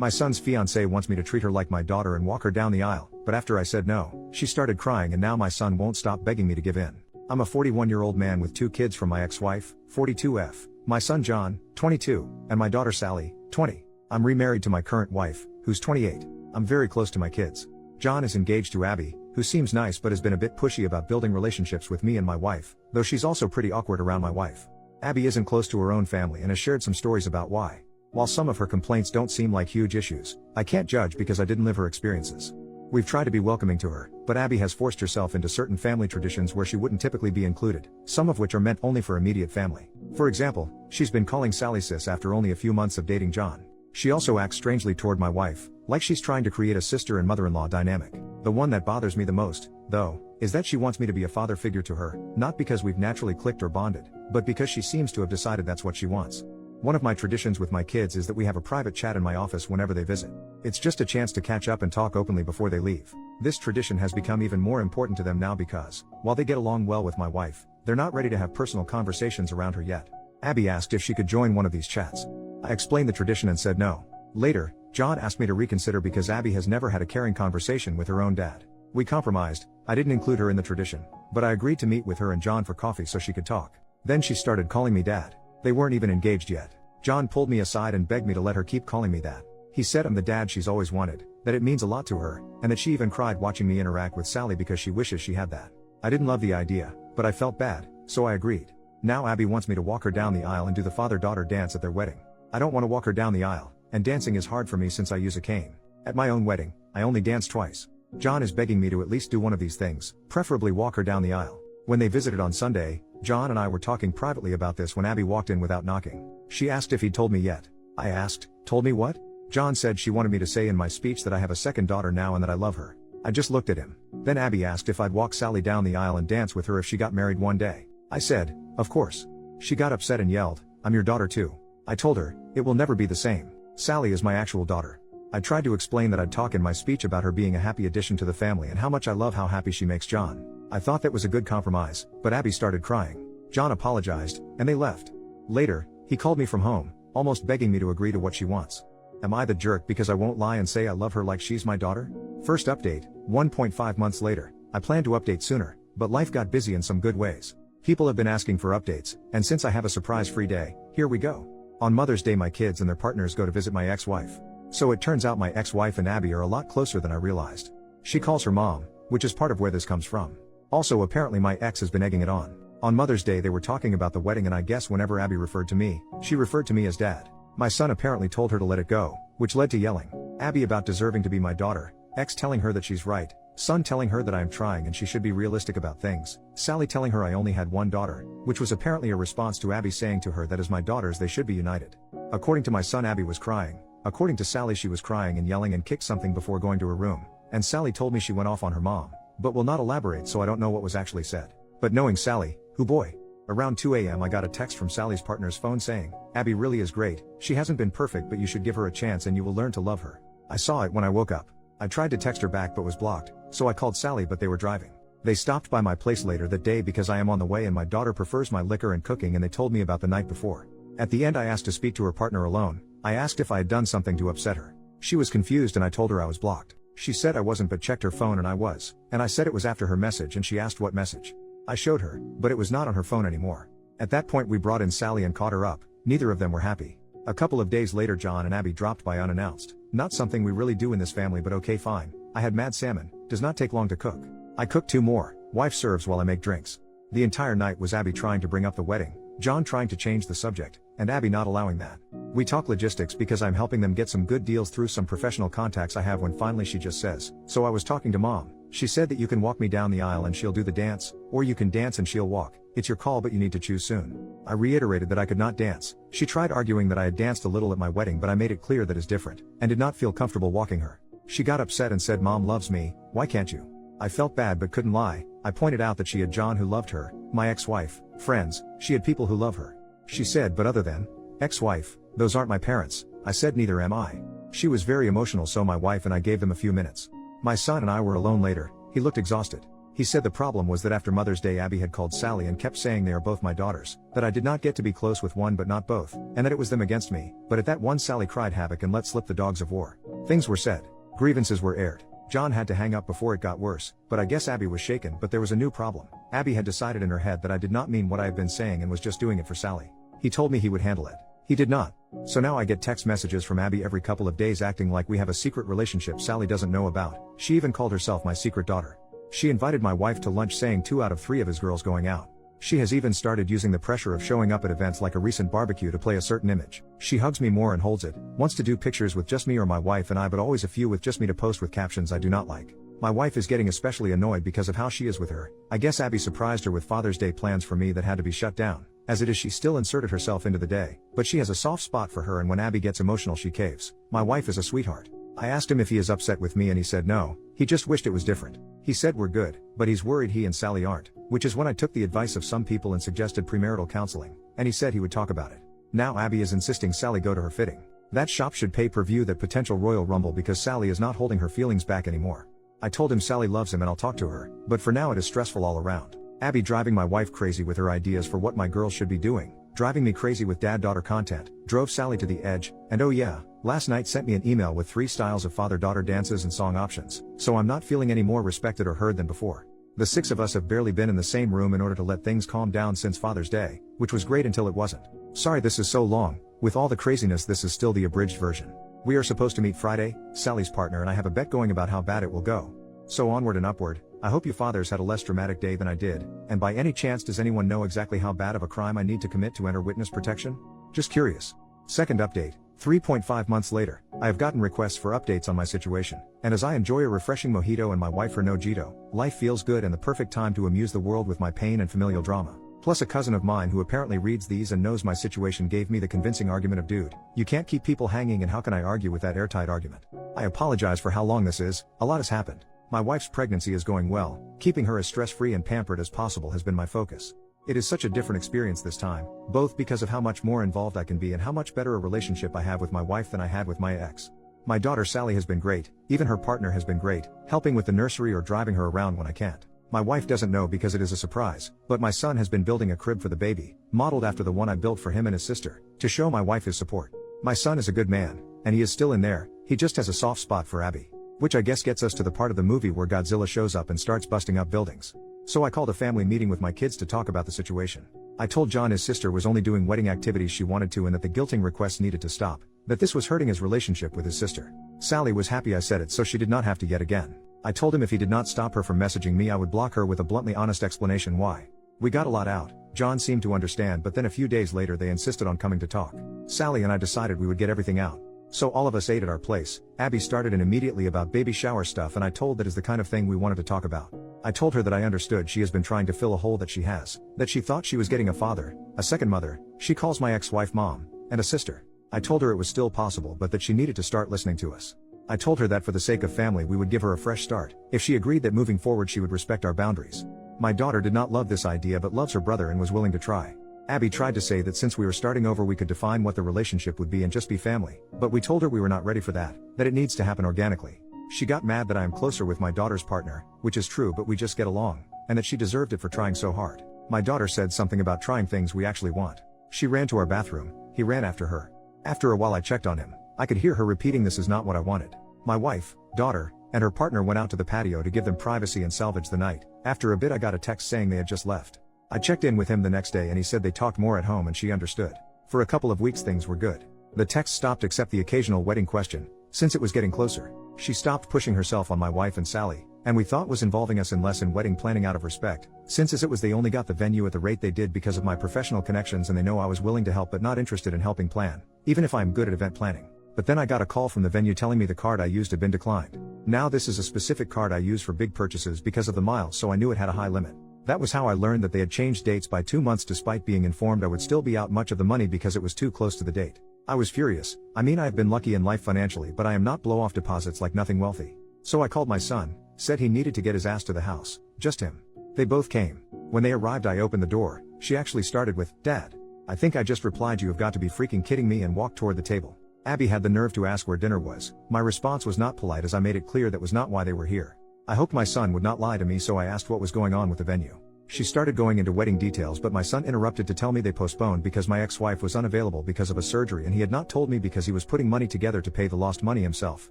My son's fiancée wants me to treat her like my daughter and walk her down the aisle, but after I said no, she started crying and now my son won't stop begging me to give in. I'm a 41-year-old man with 2 kids from my ex-wife, 42F, my son John, 22, and my daughter Sally, 20. I'm remarried to my current wife, who's 28. I'm very close to my kids. John is engaged to Abby, who seems nice but has been a bit pushy about building relationships with me and my wife, though she's also pretty awkward around my wife. Abby isn't close to her own family and has shared some stories about why. While some of her complaints don't seem like huge issues, I can't judge because I didn't live her experiences. We've tried to be welcoming to her, but Abby has forced herself into certain family traditions where she wouldn't typically be included, some of which are meant only for immediate family. For example, she's been calling Sally sis after only a few months of dating John. She also acts strangely toward my wife, like she's trying to create a sister and mother-in-law dynamic. The one that bothers me the most, though, is that she wants me to be a father figure to her, not because we've naturally clicked or bonded, but because she seems to have decided that's what she wants. One of my traditions with my kids is that we have a private chat in my office whenever they visit. It's just a chance to catch up and talk openly before they leave. This tradition has become even more important to them now because, while they get along well with my wife, they're not ready to have personal conversations around her yet. Abby asked if she could join one of these chats. I explained the tradition and said no. Later, John asked me to reconsider because Abby has never had a caring conversation with her own dad. We compromised. I didn't include her in the tradition, but I agreed to meet with her and John for coffee so she could talk. Then she started calling me dad. They weren't even engaged yet. John pulled me aside and begged me to let her keep calling me that. He said I'm the dad she's always wanted, that it means a lot to her, and that she even cried watching me interact with Sally because she wishes she had that. I didn't love the idea, but I felt bad, so I agreed. Now Abby wants me to walk her down the aisle and do the father-daughter dance at their wedding. I don't want to walk her down the aisle, and dancing is hard for me since I use a cane. At my own wedding, I only danced twice. John is begging me to at least do one of these things, preferably walk her down the aisle. When they visited on Sunday, John and I were talking privately about this when Abby walked in without knocking. She asked if he'd told me yet. I asked, told me what? John said she wanted me to say in my speech that I have a second daughter now and that I love her. I just looked at him. Then Abby asked if I'd walk Sally down the aisle and dance with her if she got married one day. I said, of course. She got upset and yelled, I'm your daughter too. I told her, it will never be the same. Sally is my actual daughter. I tried to explain that I'd talk in my speech about her being a happy addition to the family and how much I love how happy she makes John. I thought that was a good compromise, but Abby started crying. John apologized, and they left. Later, he called me from home, almost begging me to agree to what she wants. Am I the jerk because I won't lie and say I love her like she's my daughter? First update, 1.5 months later. I planned to update sooner, but life got busy in some good ways. People have been asking for updates, and since I have a surprise-free day, here we go. On Mother's Day my kids and their partners go to visit my ex-wife. So it turns out my ex-wife and Abby are a lot closer than I realized. She calls her mom, which is part of where this comes from. Also apparently my ex has been egging it on. On Mother's Day they were talking about the wedding and I guess whenever Abby referred to me, she referred to me as dad. My son apparently told her to let it go, which led to yelling. Abby about deserving to be my daughter, ex telling her that she's right, son telling her that I am trying and she should be realistic about things, Sally telling her I only had one daughter, which was apparently a response to Abby saying to her that as my daughters they should be united. According to my son Abby was crying, according to Sally she was crying and yelling and kicked something before going to her room, and Sally told me she went off on her mom, but will not elaborate so I don't know what was actually said. But knowing Sally, who boy. Around 2 a.m. I got a text from Sally's partner's phone saying, Abby really is great, she hasn't been perfect but you should give her a chance and you will learn to love her. I saw it when I woke up. I tried to text her back but was blocked, so I called Sally but they were driving. They stopped by my place later that day because I am on the way and my daughter prefers my liquor and cooking and they told me about the night before. At the end I asked to speak to her partner alone. I asked if I had done something to upset her. She was confused and I told her I was blocked. She said I wasn't but checked her phone and I was, and I said it was after her message and she asked what message. I showed her, but it was not on her phone anymore. At that point we brought in Sally and caught her up. Neither of them were happy. A couple of days later John and Abby dropped by unannounced. Not something we really do in this family but okay fine. I had mad salmon, does not take long to cook. I cooked 2 more, wife serves while I make drinks. The entire night was Abby trying to bring up the wedding, John trying to change the subject, and Abby not allowing that. We talk logistics because I'm helping them get some good deals through some professional contacts I have when finally she just says, so I was talking to mom. She said that you can walk me down the aisle and she'll do the dance, or you can dance and she'll walk. It's your call but you need to choose soon. I reiterated that I could not dance. She tried arguing that I had danced a little at my wedding but I made it clear that is different, and did not feel comfortable walking her. She got upset and said mom loves me, why can't you? I felt bad but couldn't lie. I pointed out that she had John who loved her, my ex-wife, friends, she had people who love her. She said but other than ex-wife, those aren't my parents. I said neither am I. She was very emotional so my wife and I gave them a few minutes. My son and I were alone later. He looked exhausted. He said the problem was that after Mother's Day Abby had called Sally and kept saying they are both my daughters, that I did not get to be close with one but not both, and that it was them against me, but at that one Sally cried havoc and let slip the dogs of war. Things were said. Grievances were aired. John had to hang up before it got worse, but I guess Abby was shaken, but there was a new problem. Abby had decided in her head that I did not mean what I had been saying and was just doing it for Sally. He told me he would handle it. He did not. So now I get text messages from Abby every couple of days acting like we have a secret relationship Sally doesn't know about. She even called herself my secret daughter. She invited my wife to lunch saying 2 out of 3 of his girls going out. She has even started using the pressure of showing up at events like a recent barbecue to play a certain image. She hugs me more and holds it, wants to do pictures with just me or my wife and I, but always a few with just me to post with captions I do not like. My wife is getting especially annoyed because of how she is with her. I guess Abby surprised her with Father's Day plans for me that had to be shut down. As it is, she still inserted herself into the day, but she has a soft spot for her and when Abby gets emotional she caves. My wife is a sweetheart. I asked him if he is upset with me and he said no, he just wished it was different. He said we're good, but he's worried he and Sally aren't, which is when I took the advice of some people and suggested premarital counseling, and he said he would talk about it. Now Abby is insisting Sally go to her fitting. That shop should pay per view that potential Royal Rumble because Sally is not holding her feelings back anymore. I told him Sally loves him and I'll talk to her, but for now it is stressful all around. Abby driving my wife crazy with her ideas for what my girls should be doing, driving me crazy with dad-daughter content, drove Sally to the edge, and oh yeah, last night sent me an email with 3 styles of father-daughter dances and song options, so I'm not feeling any more respected or heard than before. The 6 of us have barely been in the same room in order to let things calm down since Father's Day, which was great until it wasn't. Sorry this is so long, with all the craziness this is still the abridged version. We are supposed to meet Friday, Sally's partner and I have a bet going about how bad it will go. So onward and upward. I hope you fathers had a less dramatic day than I did, and by any chance does anyone know exactly how bad of a crime I need to commit to enter witness protection? Just curious. Second update, 3.5 months later, I have gotten requests for updates on my situation, and as I enjoy a refreshing mojito and my wife her nojito, life feels good and the perfect time to amuse the world with my pain and familial drama. Plus a cousin of mine who apparently reads these and knows my situation gave me the convincing argument of dude, you can't keep people hanging and how can I argue with that airtight argument? I apologize for how long this is, a lot has happened. My wife's pregnancy is going well, keeping her as stress-free and pampered as possible has been my focus. It is such a different experience this time, both because of how much more involved I can be and how much better a relationship I have with my wife than I had with my ex. My daughter Sally has been great, even her partner has been great, helping with the nursery or driving her around when I can't. My wife doesn't know because it is a surprise, but my son has been building a crib for the baby, modeled after the one I built for him and his sister, to show my wife his support. My son is a good man, and he is still in there, he just has a soft spot for Abby. Which I guess gets us to the part of the movie where Godzilla shows up and starts busting up buildings. So I called a family meeting with my kids to talk about the situation. I told John his sister was only doing wedding activities she wanted to and that the guilting requests needed to stop, that this was hurting his relationship with his sister. Sally was happy I said it so she did not have to yet again. I told him if he did not stop her from messaging me I would block her with a bluntly honest explanation why. We got a lot out, John seemed to understand but then a few days later they insisted on coming to talk. Sally and I decided we would get everything out. So all of us ate at our place. Abby started in immediately about baby shower stuff and I told that is the kind of thing we wanted to talk about. I told her that I understood she has been trying to fill a hole that she has, that she thought she was getting a father, a second mother, she calls my ex-wife mom, and a sister. I told her it was still possible but that she needed to start listening to us. I told her that for the sake of family we would give her a fresh start, if she agreed that moving forward she would respect our boundaries. My daughter did not love this idea but loves her brother and was willing to try. Abby tried to say that since we were starting over we could define what the relationship would be and just be family, but we told her we were not ready for that it needs to happen organically. She got mad that I am closer with my daughter's partner, which is true but we just get along, and that she deserved it for trying so hard. My daughter said something about trying things we actually want. She ran to our bathroom, he ran after her. After a while I checked on him, I could hear her repeating this is not what I wanted. My wife, daughter, and her partner went out to the patio to give them privacy and salvage the night. After a bit I got a text saying they had just left. I checked in with him the next day and he said they talked more at home and she understood. For a couple of weeks things were good. The text stopped except the occasional wedding question, since it was getting closer. She stopped pushing herself on my wife and Sally, and we thought was involving us in less in wedding planning out of respect, since as it was they only got the venue at the rate they did because of my professional connections and they know I was willing to help but not interested in helping plan, even if I'm good at event planning. But then I got a call from the venue telling me the card I used had been declined. Now this is a specific card I use for big purchases because of the miles so I knew it had a high limit. That was how I learned that they had changed dates by 2 months despite being informed I would still be out much of the money because it was too close to the date. I was furious. I mean I have been lucky in life financially but I am not blow off deposits like nothing wealthy. So I called my son, said he needed to get his ass to the house, just him. They both came. When they arrived I opened the door, she actually started with, "Dad." I think I just replied you have got to be freaking kidding me and walked toward the table. Abby had the nerve to ask where dinner was. My response was not polite as I made it clear that was not why they were here. I hoped my son would not lie to me, so I asked what was going on with the venue. She started going into wedding details, but my son interrupted to tell me they postponed because my ex-wife was unavailable because of a surgery, and he had not told me because he was putting money together to pay the lost money himself,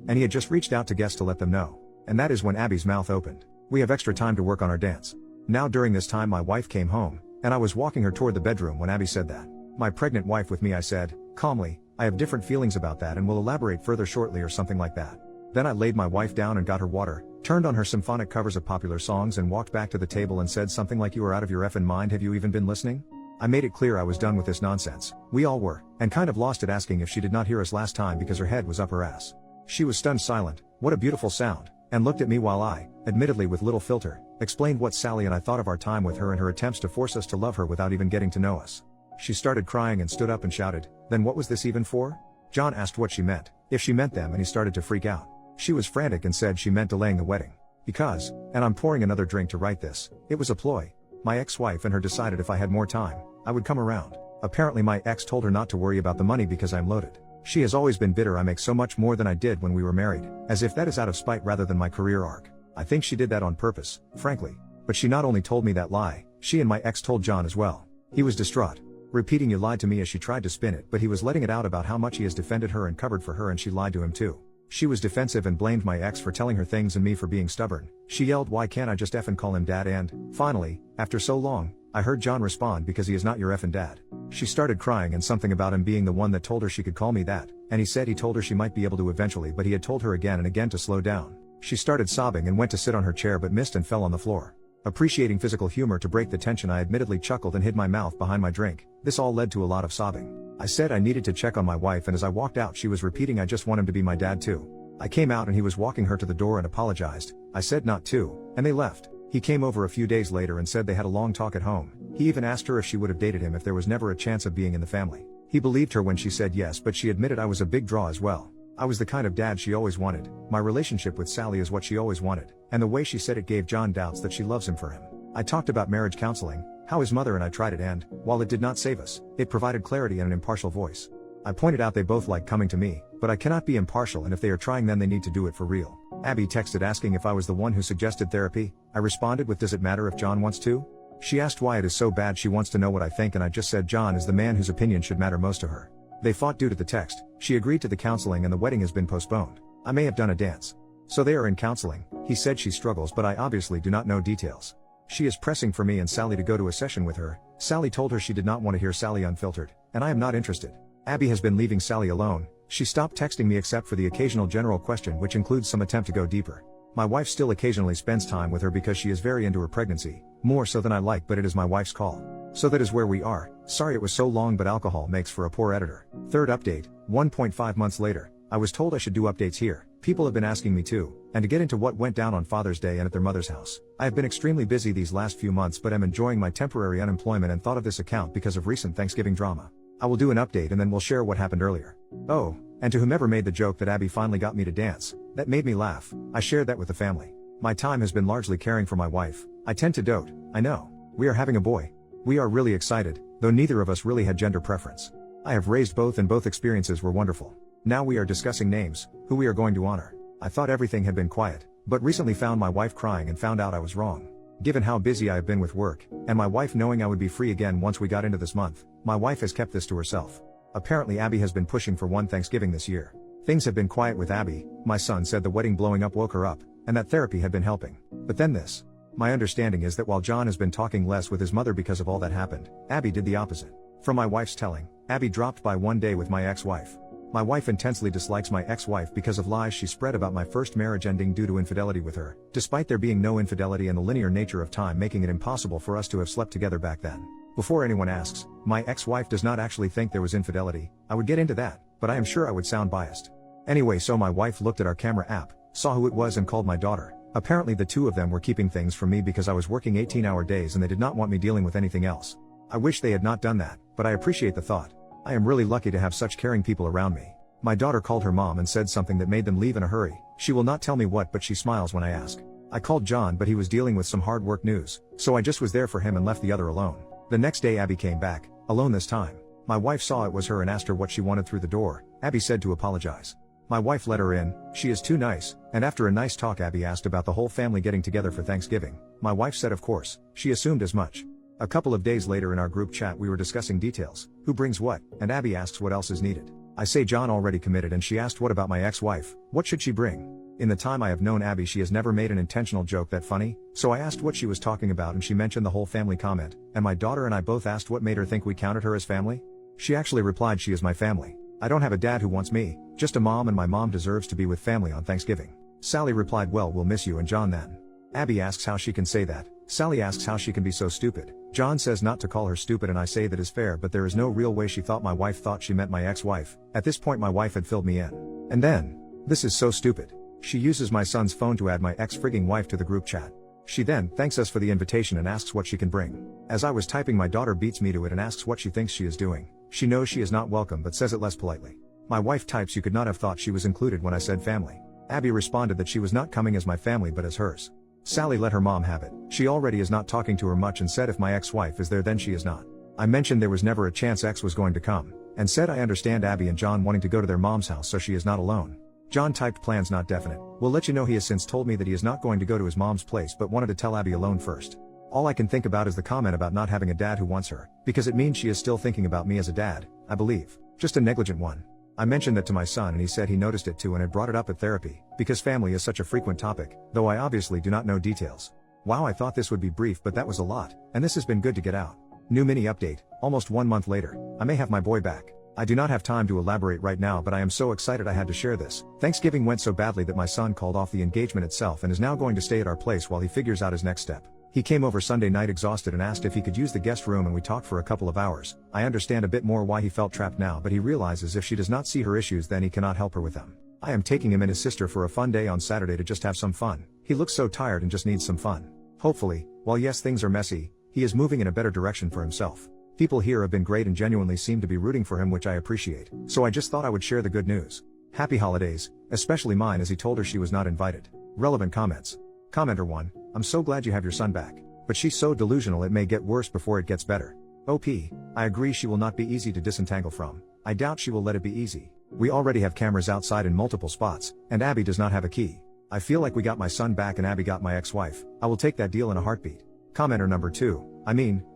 and he had just reached out to guests to let them know. And that is when Abby's mouth opened. We have extra time to work on our dance. Now during this time my wife came home, and I was walking her toward the bedroom when Abby said that. My pregnant wife with me, I said, calmly, I have different feelings about that and will elaborate further shortly, or something like that. Then I laid my wife down and got her water, turned on her symphonic covers of popular songs, and walked back to the table and said something like, "You are out of your effing mind, have you even been listening?" I made it clear I was done with this nonsense. We all were, and kind of lost it, asking if she did not hear us last time because her head was up her ass. She was stunned silent, what a beautiful sound, and looked at me while I, admittedly with little filter, explained what Sally and I thought of our time with her and her attempts to force us to love her without even getting to know us. She started crying and stood up and shouted, "Then what was this even for?" John asked what she meant, if she meant them, and he started to freak out. She was frantic and said she meant delaying the wedding. Because, and I'm pouring another drink to write this, it was a ploy. My ex-wife and her decided if I had more time, I would come around. Apparently my ex told her not to worry about the money because I'm loaded. She has always been bitter I make so much more than I did when we were married, as if that is out of spite rather than my career arc. I think she did that on purpose, frankly. But she not only told me that lie, she and my ex told John as well. He was distraught, repeating "you lied to me" as she tried to spin it, but he was letting it out about how much he has defended her and covered for her, and she lied to him too. She was defensive and blamed my ex for telling her things and me for being stubborn. She yelled, "Why can't I just effing call him dad?" And, finally, after so long, I heard John respond, "Because he is not your effing dad." She started crying and something about him being the one that told her she could call me that, and he said he told her she might be able to eventually, but he had told her again and again to slow down. She started sobbing and went to sit on her chair but missed and fell on the floor. Appreciating physical humor to break the tension, I admittedly chuckled and hid my mouth behind my drink. This all led to a lot of sobbing. I said I needed to check on my wife, and as I walked out she was repeating, "I just want him to be my dad too." I came out and he was walking her to the door and apologized. I said not to, and they left. He came over a few days later and said they had a long talk at home. He even asked her if she would have dated him if there was never a chance of being in the family. He believed her when she said yes, but she admitted I was a big draw as well. I was the kind of dad she always wanted. My relationship with Sally is what she always wanted, and the way she said it gave John doubts that she loves him for him. I talked about marriage counseling, how his mother and I tried it, and, while it did not save us, it provided clarity and an impartial voice. I pointed out they both like coming to me, but I cannot be impartial, and if they are trying then they need to do it for real. Abby texted asking if I was the one who suggested therapy. I responded with, "Does it matter if John wants to?" She asked why it is so bad she wants to know what I think, and I just said John is the man whose opinion should matter most to her. They fought due to the text. She agreed to the counseling and the wedding has been postponed. I may have done a dance. So they are in counseling. He said she struggles, but I obviously do not know details. She is pressing for me and Sally to go to a session with her. Sally told her she did not want to hear Sally unfiltered, and I am not interested. Abby has been leaving Sally alone. She stopped texting me except for the occasional general question, which includes some attempt to go deeper. My wife still occasionally spends time with her because she is very into her pregnancy, more so than I like, but it is my wife's call. So that is where we are. Sorry it was so long, but alcohol makes for a poor editor. Third update, 1.5 months later. I was told I should do updates here. People have been asking me to, and to get into what went down on Father's Day and at their mother's house. I have been extremely busy these last few months, but am enjoying my temporary unemployment and thought of this account because of recent Thanksgiving drama. I will do an update and then we'll share what happened earlier. Oh, and to whomever made the joke that Abby finally got me to dance, that made me laugh. I shared that with the family. My time has been largely caring for my wife. I tend to dote, I know. We are having a boy. We are really excited, though neither of us really had gender preference. I have raised both and both experiences were wonderful. Now we are discussing names, who we are going to honor. I thought everything had been quiet, but recently found my wife crying and found out I was wrong. Given how busy I have been with work, and my wife knowing I would be free again once we got into this month, my wife has kept this to herself. Apparently Abby has been pushing for one Thanksgiving this year. Things have been quiet with Abby. My son said the wedding blowing up woke her up, and that therapy had been helping. But then this. My understanding is that while John has been talking less with his mother because of all that happened, Abby did the opposite. From my wife's telling, Abby dropped by one day with my ex-wife. My wife intensely dislikes my ex-wife because of lies she spread about my first marriage ending due to infidelity with her, despite there being no infidelity and the linear nature of time making it impossible for us to have slept together back then. Before anyone asks, my ex-wife does not actually think there was infidelity. I would get into that, but I am sure I would sound biased. Anyway, so my wife looked at our camera app, saw who it was and called my daughter. Apparently the two of them were keeping things from me because I was working 18-hour days and they did not want me dealing with anything else. I wish they had not done that, but I appreciate the thought. I am really lucky to have such caring people around me. My daughter called her mom and said something that made them leave in a hurry. She will not tell me what, but she smiles when I ask. I called John, but he was dealing with some hard work news, so I just was there for him and left the other alone. The next day Abby came back, alone this time. My wife saw it was her and asked her what she wanted through the door. Abby said to apologize. My wife let her in, she is too nice, and after a nice talk Abby asked about the whole family getting together for Thanksgiving. My wife said of course, she assumed as much. A couple of days later in our group chat we were discussing details, who brings what, and Abby asks what else is needed. I say John already committed and she asked what about my ex-wife, what should she bring? In the time I have known Abby she has never made an intentional joke that funny, so I asked what she was talking about and she mentioned the whole family comment, and my daughter and I both asked what made her think we counted her as family? She actually replied she is my family. I don't have a dad who wants me, just a mom and my mom deserves to be with family on Thanksgiving. Sally replied well we'll miss you and John then. Abby asks how she can say that. Sally asks how she can be so stupid. John says not to call her stupid and I say that is fair but there is no real way she thought my wife thought she meant my ex-wife. At this point my wife had filled me in. And then, this is so stupid. She uses my son's phone to add my ex-frigging wife to the group chat. She then thanks us for the invitation and asks what she can bring. As I was typing my daughter beats me to it and asks what she thinks she is doing. She knows she is not welcome but says it less politely. My wife types you could not have thought she was included when I said family. Abby responded that she was not coming as my family but as hers. Sally let her mom have it. She already is not talking to her much and said if my ex-wife is there then she is not. I mentioned there was never a chance X was going to come, and said I understand Abby and John wanting to go to their mom's house so she is not alone. John typed plans not definite. We'll let you know he has since told me that he is not going to go to his mom's place but wanted to tell Abby alone first. All I can think about is the comment about not having a dad who wants her, because it means she is still thinking about me as a dad, I believe. Just a negligent one. I mentioned that to my son and he said he noticed it too and had brought it up at therapy, because family is such a frequent topic, though I obviously do not know details. Wow, I thought this would be brief but that was a lot, and this has been good to get out. New mini update, almost 1 month later, I may have my boy back. I do not have time to elaborate right now but I am so excited I had to share this. Thanksgiving went so badly that my son called off the engagement itself and is now going to stay at our place while he figures out his next step. He came over Sunday night exhausted and asked if he could use the guest room and we talked for a couple of hours. I understand a bit more why he felt trapped now but he realizes if she does not see her issues then he cannot help her with them. I am taking him and his sister for a fun day on Saturday to just have some fun. He looks so tired and just needs some fun. Hopefully, while yes things are messy, he is moving in a better direction for himself. People here have been great and genuinely seem to be rooting for him which I appreciate, so I just thought I would share the good news. Happy holidays, especially mine as he told her she was not invited. Relevant comments. Commenter 1, I'm so glad you have your son back. But she's so delusional it may get worse before it gets better. OP, I agree she will not be easy to disentangle from. I doubt she will let it be easy. We already have cameras outside in multiple spots, and Abby does not have a key. I feel like we got my son back and Abby got my ex-wife. I will take that deal in a heartbeat. Commenter number 2,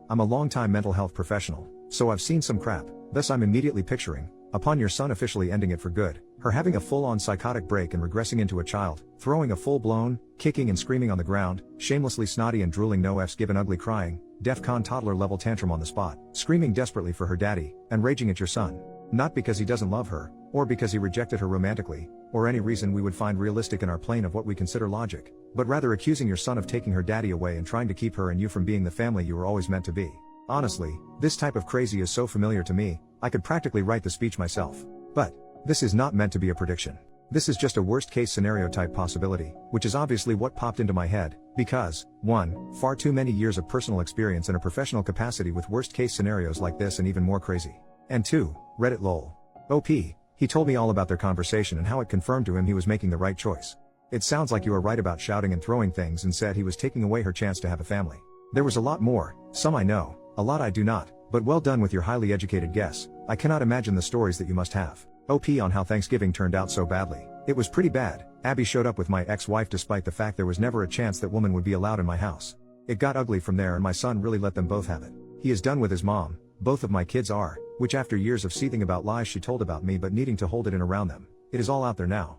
I'm a long-time mental health professional, so I've seen some crap, thus I'm immediately picturing, upon your son officially ending it for good, her having a full-on psychotic break and regressing into a child, throwing a full-blown, kicking and screaming on the ground, shamelessly snotty and drooling no F's given ugly crying, DEFCON toddler level tantrum on the spot, screaming desperately for her daddy, and raging at your son. Not because he doesn't love her, or because he rejected her romantically, or any reason we would find realistic in our plane of what we consider logic, but rather accusing your son of taking her daddy away and trying to keep her and you from being the family you were always meant to be. Honestly, this type of crazy is so familiar to me, I could practically write the speech myself. But this is not meant to be a prediction. This is just a worst-case scenario type possibility, which is obviously what popped into my head, because, 1, far too many years of personal experience in a professional capacity with worst-case scenarios like this and even more crazy. And 2, Reddit lol. OP, he told me all about their conversation and how it confirmed to him he was making the right choice. It sounds like you are right about shouting and throwing things and said he was taking away her chance to have a family. There was a lot more, some I know, a lot I do not, but well done with your highly educated guess. I cannot imagine the stories that you must have. OP on how Thanksgiving turned out so badly. It was pretty bad. Abby showed up with my ex-wife despite the fact there was never a chance that woman would be allowed in my house. It got ugly from there and my son really let them both have it. He is done with his mom, both of my kids are, which after years of seething about lies she told about me but needing to hold it in around them, it is all out there now.